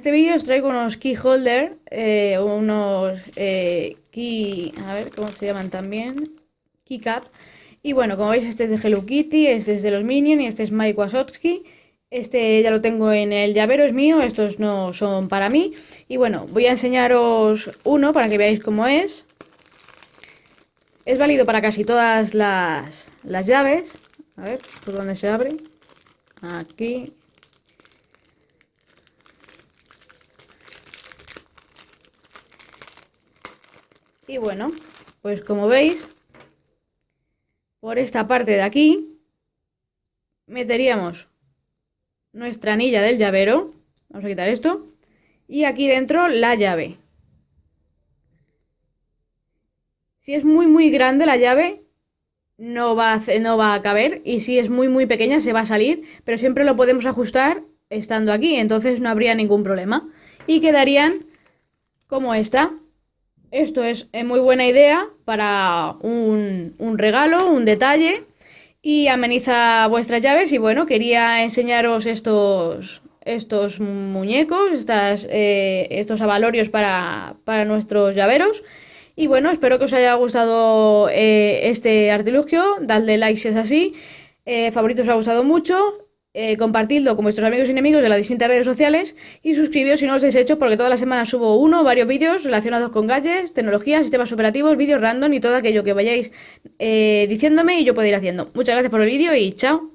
este vídeo os traigo unos key holder, unos key, a ver cómo se llaman también, keycap. Y bueno, como veis, este es de Hello Kitty, este es de los Minions y este es Mike Wazowski. Este ya lo tengo en el llavero, es mío, estos no son para mí. Y bueno, voy a enseñaros uno para que veáis cómo es. Es válido para casi todas las llaves. A ver, ¿por dónde se abre? Aquí. Y bueno, pues como veis, por esta parte de aquí meteríamos nuestra anilla del llavero. Vamos a quitar esto. Y aquí dentro la llave. Si es muy grande la llave, no va a caber. Y si es muy pequeña, se va a salir. Pero siempre lo podemos ajustar estando aquí. Entonces no habría ningún problema. Y quedarían como esta. Esto es muy buena idea para un regalo, un detalle. Y ameniza vuestras llaves. Y bueno, quería enseñaros estos muñecos, estos abalorios para nuestros llaveros. Y bueno, espero que os haya gustado este artilugio. Dadle like si es así. Favorito os ha gustado mucho. Compartidlo con vuestros amigos y enemigos de las distintas redes sociales. Y suscribíos si no os habéis hecho, porque todas las semanas subo varios vídeos relacionados con gadgets, tecnología, sistemas operativos, vídeos random y todo aquello que vayáis diciéndome y yo puedo ir haciendo. Muchas gracias por el vídeo y chao.